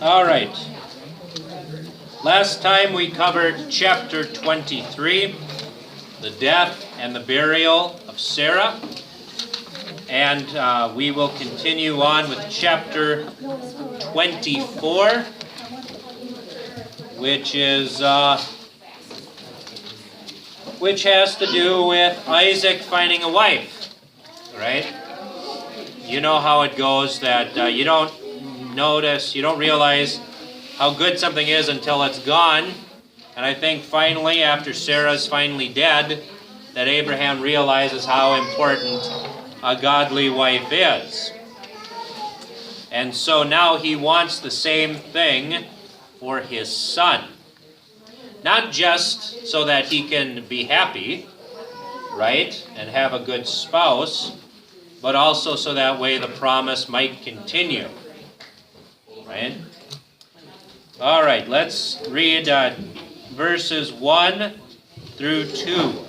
All right. Last time we covered chapter 23, the death and the burial of Sarah. And we will continue on with chapter 24, which has to do with Isaac finding a wife, right? You know how it goes that you don't realize how good something is until it's gone. And I think finally, after Sarah's finally dead, that Abraham realizes how important a godly wife is. And so now he wants the same thing for his son. Not just so that he can be happy, right, and have a good spouse, but also so that way the promise might continue, right? All right, let's read verses 1 through 2.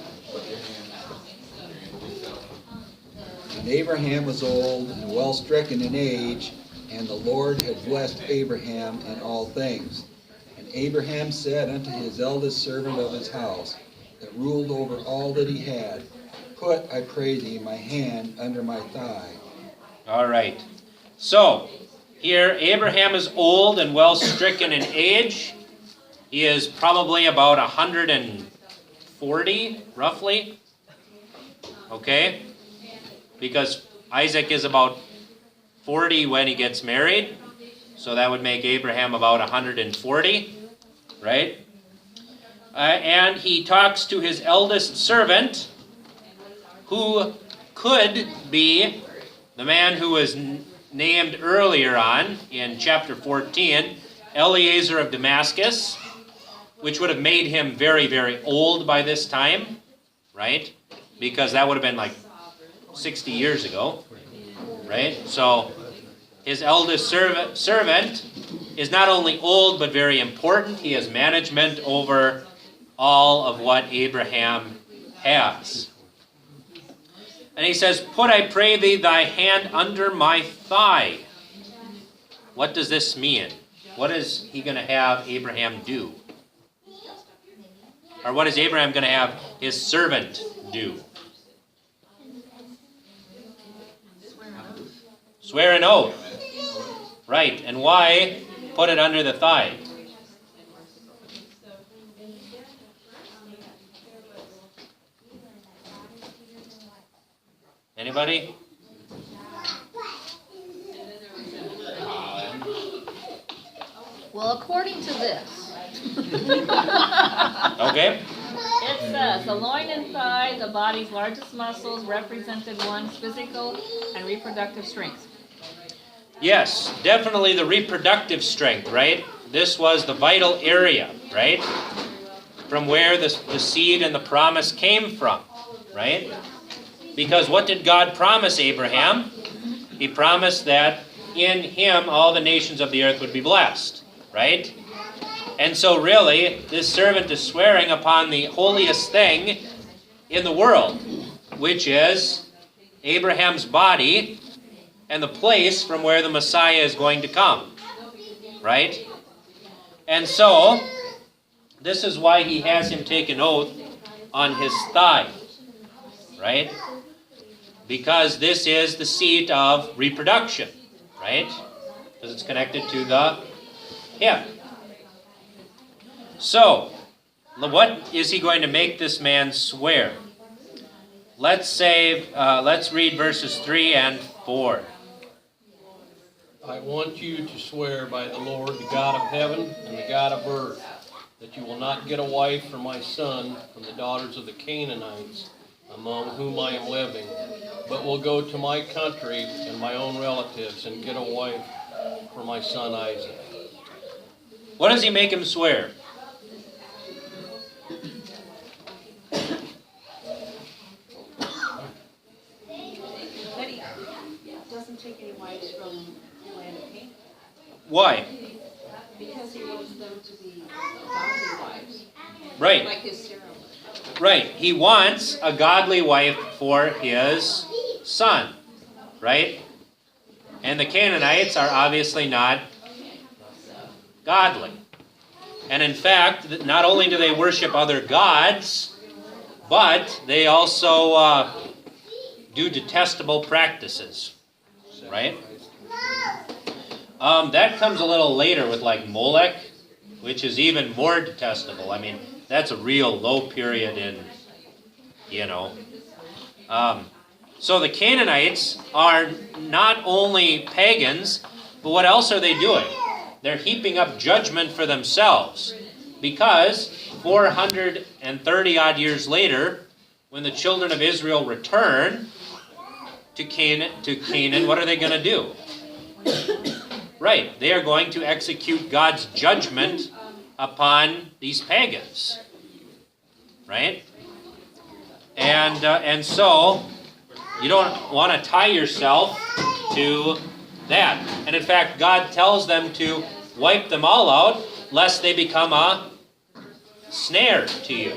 And Abraham was old and well stricken in age, and the Lord had blessed Abraham in all things. And Abraham said unto his eldest servant of his house, that ruled over all that he had, Put, I pray thee, my hand under my thigh. All right. So, here Abraham is old and well stricken in age. He is probably about 140, roughly. Okay? Because Isaac is about 40 when he gets married. So that would make Abraham about 140, right? And he talks to his eldest servant, who could be the man who was named earlier on in chapter 14, Eliezer of Damascus, which would have made him very, very old by this time, right? Because that would have been like 60 years ago, right? So his eldest servant is not only old but very important. He has management over all of what Abraham has. And he says, Put, I pray thee, thy hand under my thigh. What does this mean? What is he going to have Abraham do? Or what is Abraham going to have his servant do? Swear an oath. Right. And why put it under the thigh? Anybody? Well, according to this, Okay. it says the loin and thigh, the body's largest muscles, represented one's physical and reproductive strength. Yes, definitely the reproductive strength, right? This was the vital area, right? From where the seed and the promise came from, right? Because what did God promise Abraham? He promised that in him all the nations of the earth would be blessed, right? And so really, this servant is swearing upon the holiest thing in the world, which is Abraham's body and the place from where the Messiah is going to come, right? And so, this is why he has him take an oath on his thigh, right? Because this is the seat of reproduction, right? Because it's connected to the hip. So, what is he going to make this man swear? Let's read verses 3 and 4. I want you to swear by the Lord, the God of heaven and the God of earth, that you will not get a wife for my son from the daughters of the Canaanites, among whom I am living, but will go to my country and my own relatives and get a wife for my son Isaac. What does he make him swear? That he doesn't take any wives from the land of Canaan. Why? Because he wants them to be godly wives. Right. Like his Sarah. Right. He wants a godly wife for his son, right? And the Canaanites are obviously not godly. And in fact, not only do they worship other gods, but they also do detestable practices, right? That comes a little later with like Molech, which is even more detestable. I mean, that's a real low period in, So the Canaanites are not only pagans, but what else are they doing? They're heaping up judgment for themselves. Because 430 odd years later, when the children of Israel return to Canaan, what are they going to do? Right, they are going to execute God's judgment upon these pagans. Right? And so, you don't want to tie yourself to that. And in fact, God tells them to wipe them all out, lest they become a snare to you.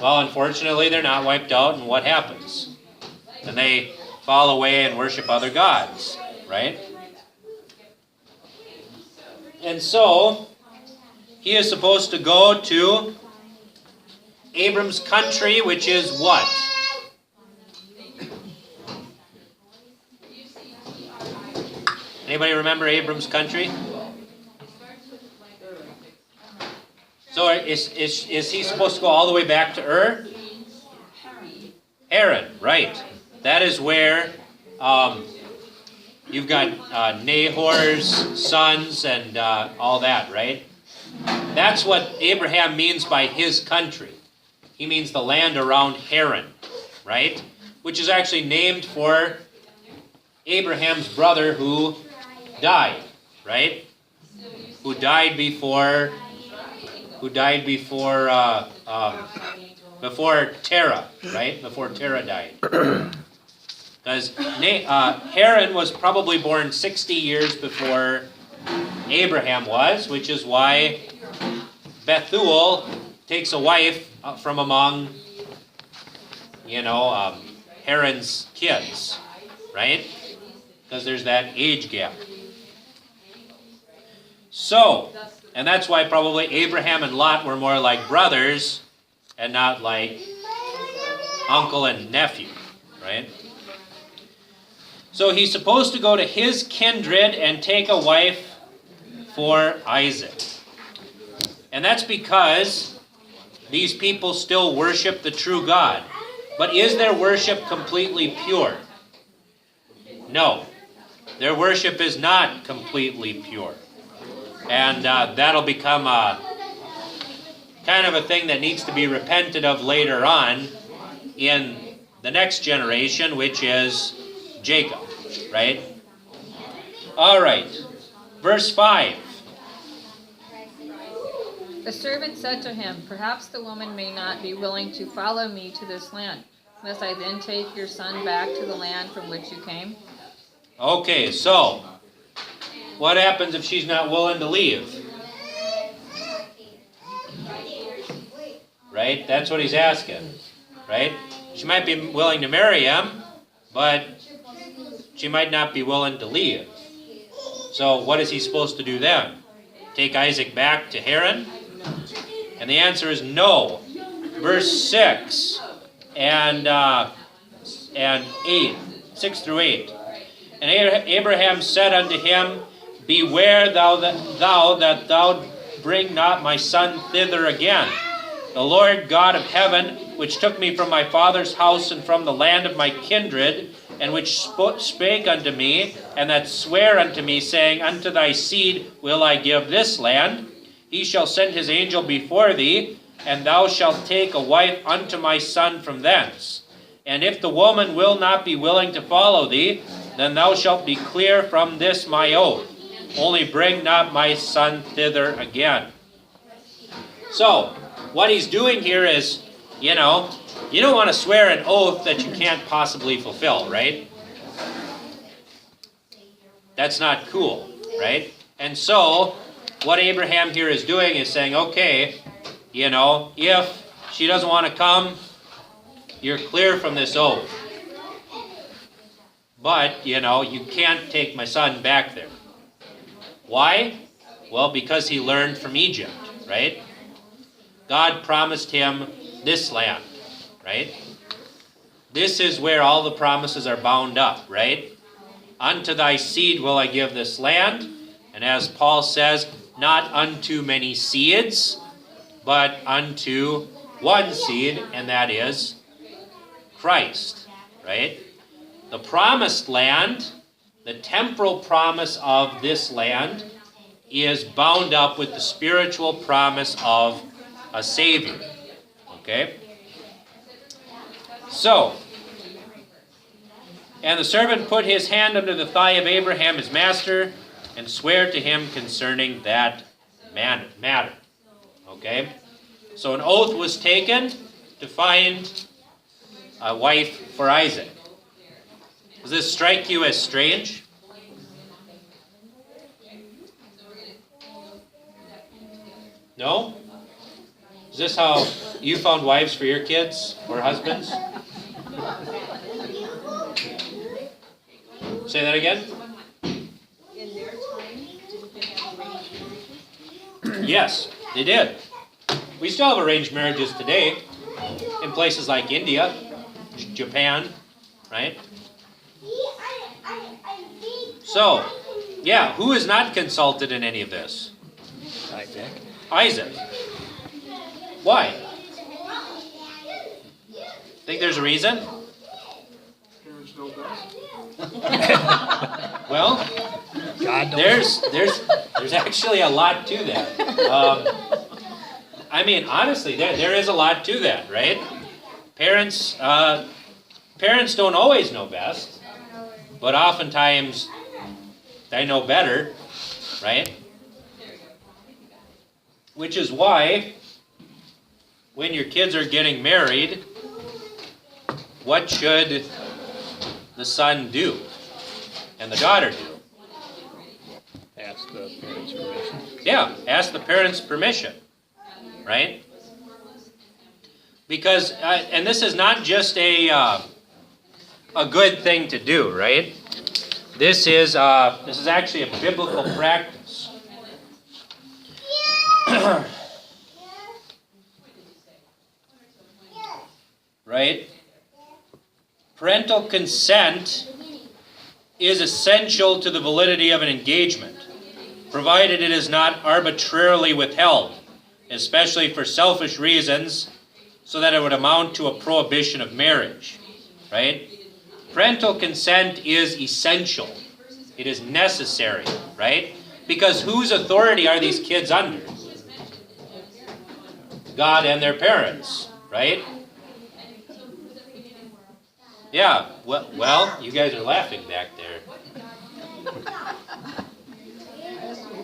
Well, unfortunately, they're not wiped out, and what happens? And they fall away and worship other gods, right? And so, he is supposed to go to Abram's country, which is what? Anybody remember Abram's country? So is he supposed to go all the way back to Ur? Haran, right. That is where you've got Nahor's sons and all that, right? That's what Abraham means by his country. He means the land around Haran, right? Which is actually named for Abraham's brother who died, right? Who died before Terah, right? Before Terah died. Because Haran was probably born 60 years before Abraham was, which is why Bethuel takes a wife from among, Haran's kids, right? Because there's that age gap. So, and that's why probably Abraham and Lot were more like brothers and not like uncle and nephew, right? So he's supposed to go to his kindred and take a wife for Isaac. And that's because these people still worship the true God. But is their worship completely pure? No. Their worship is not completely pure. And that'll become a kind of a thing that needs to be repented of later on in the next generation, which is Jacob, right? All right. Verse 5. The servant said to him, "Perhaps the woman may not be willing to follow me to this land. Must I then take your son back to the land from which you came?" Okay, so what happens if she's not willing to leave? Right? That's what he's asking. Right? She might be willing to marry him, but she might not be willing to leave. So what is he supposed to do then? Take Isaac back to Haran? And the answer is no. Verse 6 and 8, 6 through 8. And Abraham said unto him, "Beware thou that thou bring not my son thither again. The Lord God of heaven, which took me from my father's house and from the land of my kindred, and which spake unto me, and that sware unto me, saying, Unto thy seed will I give this land. He shall send his angel before thee, and thou shalt take a wife unto my son from thence. And if the woman will not be willing to follow thee, then thou shalt be clear from this my oath. Only bring not my son thither again." So, what he's doing here is, you don't want to swear an oath that you can't possibly fulfill, right? That's not cool, right? And so, what Abraham here is doing is saying, okay, if she doesn't want to come, you're clear from this oath. But, you can't take my son back there. Why? Well, because he learned from Egypt, right? God promised him this land, right? This is where all the promises are bound up, right? Unto thy seed will I give this land. And as Paul says, not unto many seeds, but unto one seed, and that is Christ, right? The promised land, the temporal promise of this land, is bound up with the spiritual promise of a Savior, okay? So, and the servant put his hand under the thigh of Abraham his master, and sware to him concerning that matter. Okay? So an oath was taken to find a wife for Isaac. Does this strike you as strange? No? Is this how you found wives for your kids or husbands? Say that again? In their time, didn't they have arranged marriages? Yes, they did. We still have arranged marriages today in places like India, Japan, right? So, yeah, who is not consulted in any of this? Isaac. Why? Think there's a reason? Well, there's actually a lot to that. I mean, honestly, there is a lot to that, right? Parents don't always know best, but oftentimes they know better, right? Which is why, when your kids are getting married, what should the son do and the daughter do? Ask the parents' permission. Yeah, ask the parents' permission, right? Because, and this is not just a good thing to do, right? This is actually a biblical practice. Right? Parental consent is essential to the validity of an engagement, provided it is not arbitrarily withheld, especially for selfish reasons, so that it would amount to a prohibition of marriage. Right? Parental consent is essential. It is necessary, right? Because whose authority are these kids under? God and their parents, right? Yeah, well, you guys are laughing back there.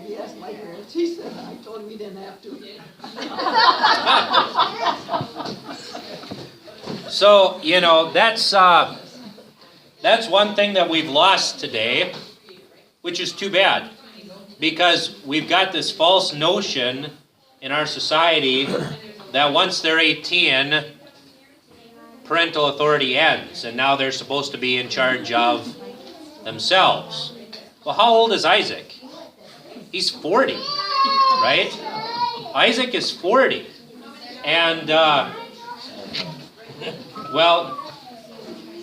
He asked my parents, he said, I told him we didn't have to. So, that's one thing that we've lost today, which is too bad. Because we've got this false notion in our society that once they're 18, parental authority ends, and now they're supposed to be in charge of themselves. Well, how old is Isaac? He's 40, right? Isaac is 40. And, well,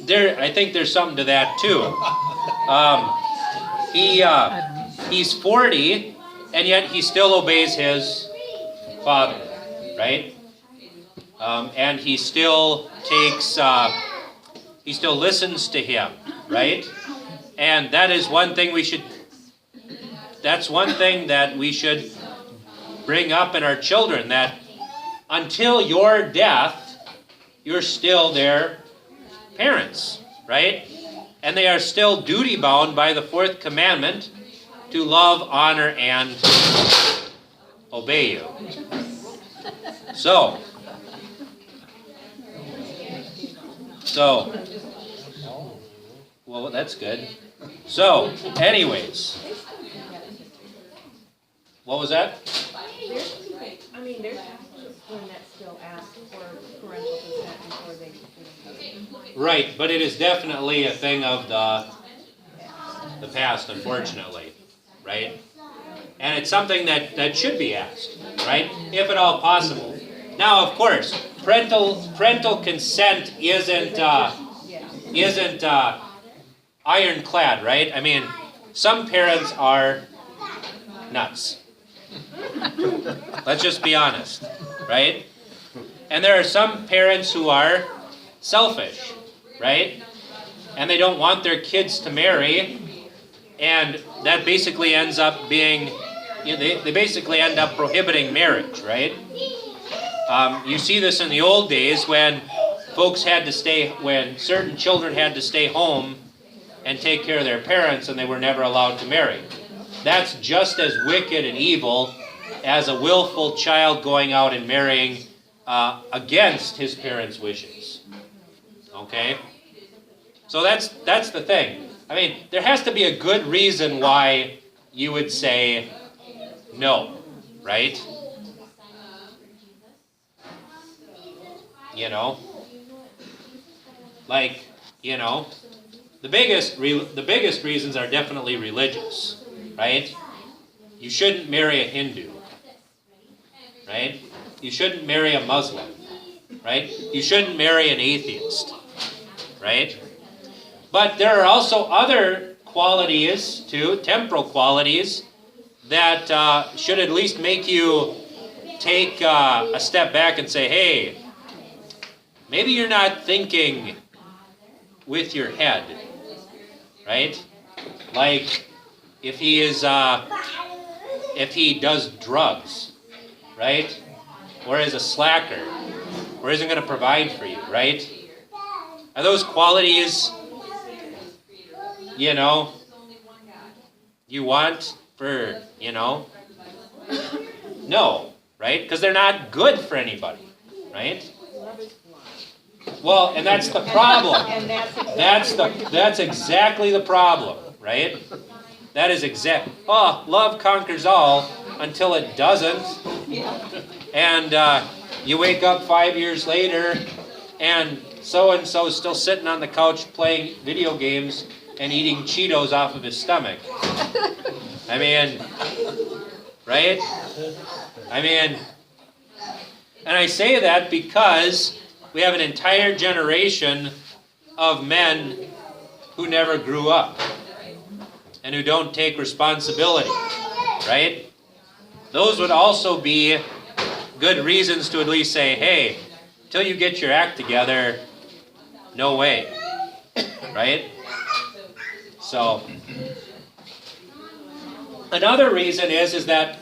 I think there's something to that too. He's 40, and yet he still obeys his father, right? And he still he still listens to him, right? And that is one thing that's one thing that we should bring up in our children, that until your death, you're still their parents, right? And they are still duty bound by the fourth commandment to love, honor, and obey you. So, well, that's good. So, anyways, what was that? There's people that still ask for parental consent before they engage. Right, but it is definitely a thing of the past, unfortunately, right? And it's something that should be asked, right? If at all possible. Now, of course, parental consent isn't ironclad, right? I mean, some parents are nuts. Let's just be honest, right? And there are some parents who are selfish, right? And they don't want their kids to marry, and that basically ends up being, they basically end up prohibiting marriage, right? You see this in the old days when when certain children had to stay home and take care of their parents and they were never allowed to marry. That's just as wicked and evil as a willful child going out and marrying against his parents' wishes. Okay? So that's the thing. I mean, there has to be a good reason why you would say no, right? You know? Like, you know, the biggest reasons are definitely religious, right? You shouldn't marry a Hindu, right? You shouldn't marry a Muslim, right? You shouldn't marry an atheist, right? But there are also other qualities too, temporal qualities, that should at least make you take a step back and say, hey, maybe you're not thinking with your head, right? Like if he does drugs, right? Or is a slacker, or isn't going to provide for you, right? Are those qualities, you know, you want for, you know? No, right? Because they're not good for anybody, right? Well, and that's the problem. And that's That's exactly the problem, right? That is love conquers all until it doesn't. And you wake up 5 years later and so-and-so is still sitting on the couch playing video games and eating Cheetos off of his stomach. I mean, right? I mean, and I say that because we have an entire generation of men who never grew up and who don't take responsibility, right? Those would also be good reasons to at least say, hey, till you get your act together, no way, right? So, another reason is that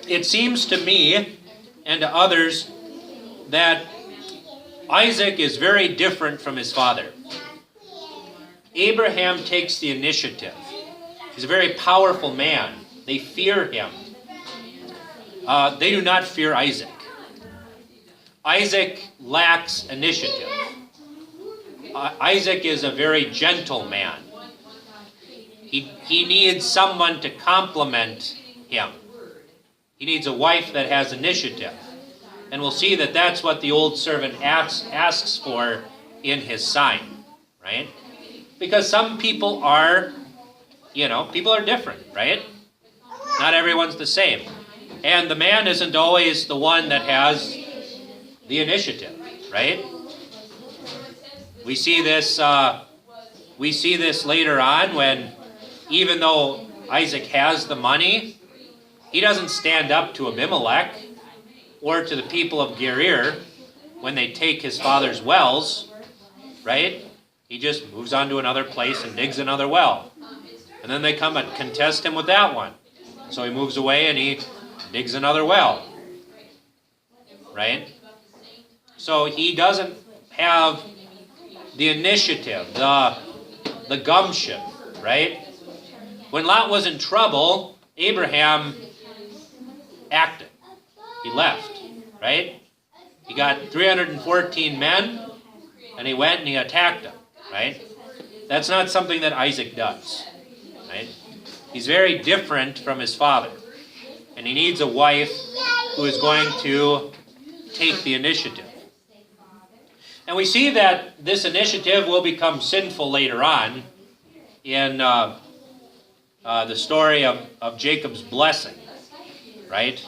it seems to me and to others that Isaac is very different from his father. Abraham takes the initiative. He's a very powerful man. They fear him. They do not fear Isaac. Isaac lacks initiative. Isaac is a very gentle man. He needs someone to complement him. He needs a wife that has initiative. And we'll see that that's what the old servant asks for in his sign, right? Because some people are, people are different, right? Not everyone's the same. And the man isn't always the one that has the initiative, right? We see this later on when, even though Isaac has the money, he doesn't stand up to Abimelech or to the people of Gerar when they take his father's wells, right? He just moves on to another place and digs another well. And then they come and contest him with that one. So he moves away and he digs another well, right? So he doesn't have the initiative, the gumption, right? When Lot was in trouble, Abraham acted. He left, right? He got 314 men, and he went and he attacked them, right? That's not something that Isaac does, right? He's very different from his father, and he needs a wife who is going to take the initiative. And we see that this initiative will become sinful later on in the story of Jacob's blessing, right?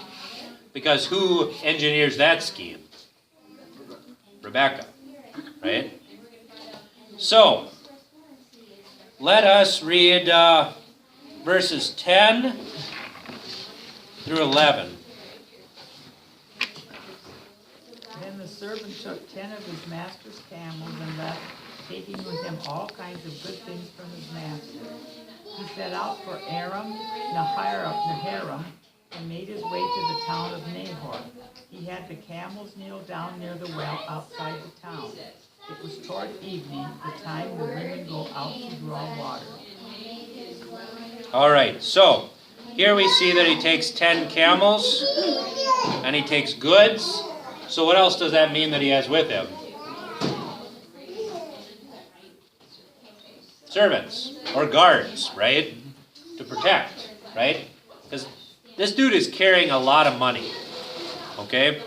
Because who engineers that scheme? Rebecca, right? So, let us read verses 10 through 11. Then the servant took 10 of his master's camels and left, taking with him all kinds of good things from his master. He set out for Aram Naharaim and made his way to the town of Nahor. He had the camels kneel down near the well outside the town. It was toward evening, the time the women go out to draw water. All right, so here we see that he takes 10 camels and he takes goods. So what else does that mean that he has with him? Servants or guards, right? To protect, right? Because this dude is carrying a lot of money, okay?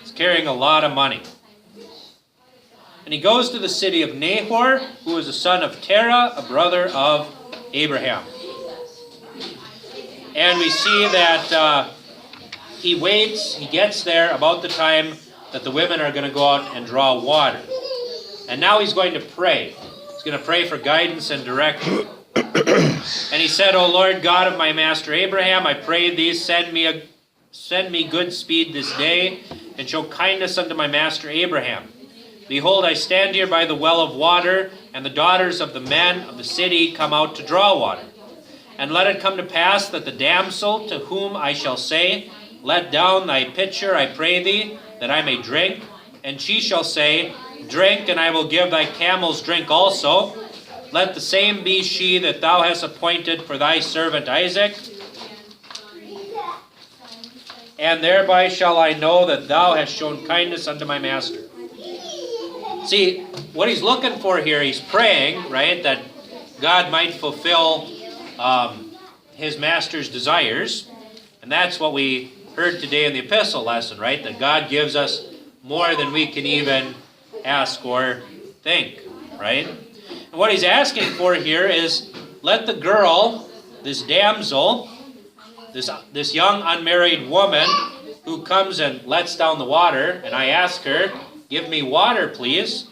He's carrying a lot of money. And he goes to the city of Nahor, who is the son of Terah, a brother of Abraham. And we see that he waits, he gets there about the time that the women are going to go out and draw water. And now he's going to pray. He's going to pray for guidance and direction. And he said, O Lord God of my master Abraham, I pray thee, send me good speed this day, and show kindness unto my master Abraham. Behold, I stand here by the well of water, and the daughters of the men of the city come out to draw water. And let it come to pass that the damsel to whom I shall say, Let down thy pitcher, I pray thee, that I may drink. And she shall say, Drink, and I will give thy camels drink also. Let the same be she that thou hast appointed for thy servant Isaac. And thereby shall I know that thou hast shown kindness unto my master. See, what he's looking for here, he's praying, right, that God might fulfill his master's desires. And that's what we heard today in the epistle lesson, right? That God gives us more than we can even ask or think, right? And what he's asking for here is, let the girl, this damsel, this young unmarried woman who comes and lets down the water, and I ask her, give me water, please.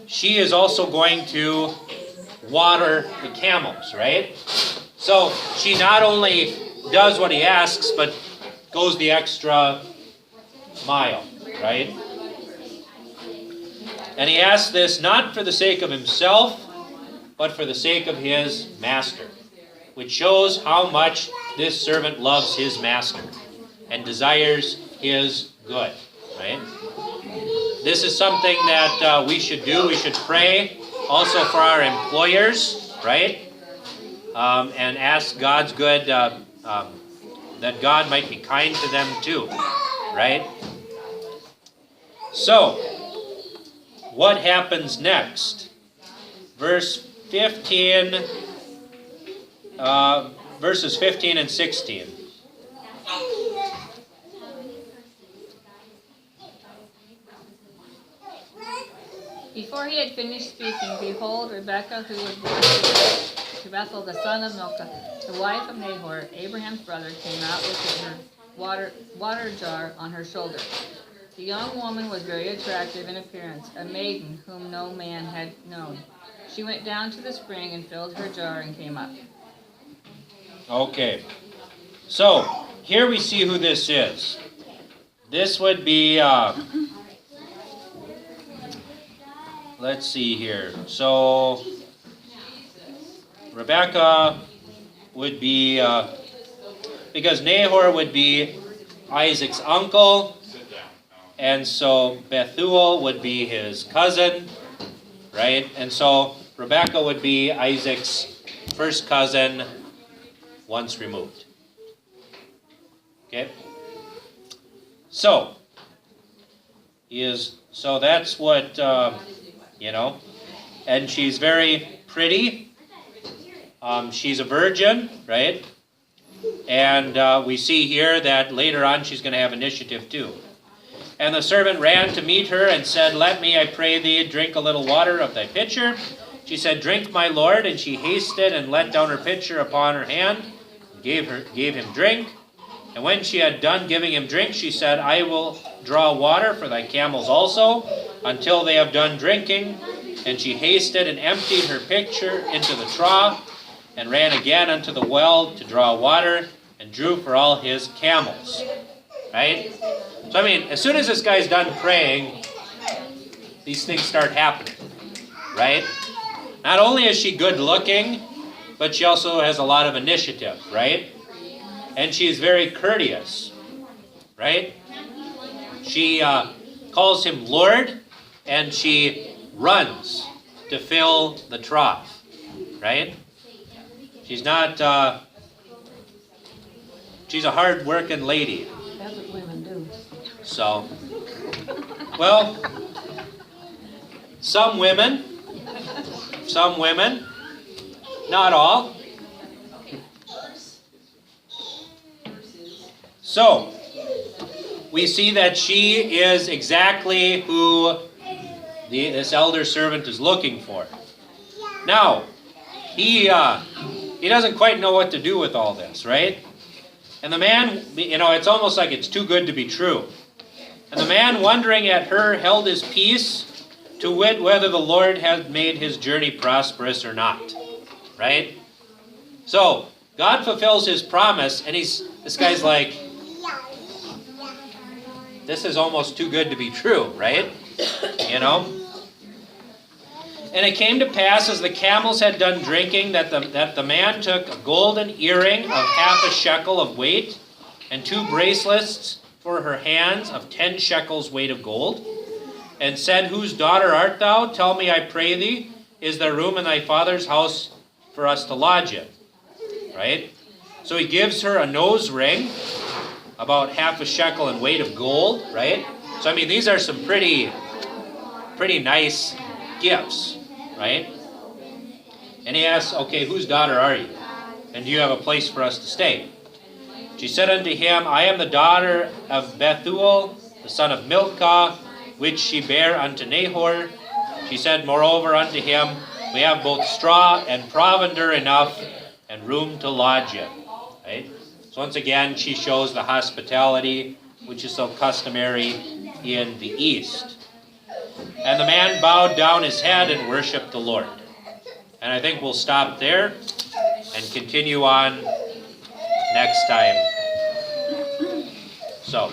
She is also going to water the camels, right? So she not only does what he asks, but goes the extra mile, right? And he asks this not for the sake of himself, but for the sake of his master, which shows how much this servant loves his master and desires his good, right? This is something that we should do. We should pray also for our employers, right? And ask God's good, that God might be kind to them too, right? So, what happens next? Verses 15 and 16. Before he had finished speaking, behold, Rebekah, who was born to Bethuel, the son of Milcah, the wife of Nahor, Abraham's brother, came out with her water jar on her shoulder. The young woman was very attractive in appearance, a maiden whom no man had known. She went down to the spring and filled her jar and came up. Okay. So, here we see who this is. This would be, let's see here. So, Rebecca would be, because Nahor would be Isaac's uncle, and so Bethuel would be his cousin, right? And so Rebecca would be Isaac's first cousin once removed. Okay? So that's what, and she's very pretty. She's a virgin, right? And we see here that later on she's going to have initiative too. And the servant ran to meet her and said, Let me, I pray thee, drink a little water of thy pitcher. She said, "Drink, my lord." And she hasted and let down her pitcher upon her hand, and gave him drink. And when she had done giving him drink, she said, "I will draw water for thy camels also, until they have done drinking." And she hasted and emptied her pitcher into the trough, and ran again unto the well to draw water, and drew for all his camels. Right? So I mean, as soon as this guy's done praying, these things start happening. Right? Not only is she good looking, but she also has a lot of initiative, right? And she's very courteous, right? She calls him Lord, and she runs to fill the trough, right? She's not, she's a hard-working lady. That's what women do. So, well, some women, not all. So, we see that she is exactly who this elder servant is looking for. Now, he doesn't quite know what to do with all this, right? And the man, it's almost like it's too good to be true. And the man, wondering at her, held his peace, to wit whether the Lord had made his journey prosperous or not. Right? So, God fulfills his promise, and this guy's like, this is almost too good to be true, right? And it came to pass, as the camels had done drinking, that the man took a golden earring of half a shekel of weight, and 2 bracelets for her hands of 10 shekels weight of gold, and said, "Whose daughter art thou? Tell me, I pray thee, is there room in thy father's house for us to lodge in?" Right? So he gives her a nose ring, about half a shekel in weight of gold, right? So I mean, these are some pretty nice gifts, right? And he asks, "Okay, whose daughter are you? And do you have a place for us to stay?" She said unto him, "I am the daughter of Bethuel, the son of Milcah, which she bare unto Nahor." She said moreover unto him, "We have both straw and provender enough, and room to lodge in." Right? So once again, she shows the hospitality which is so customary in the East. And the man bowed down his head and worshipped the Lord. And I think we'll stop there and continue on next time. So.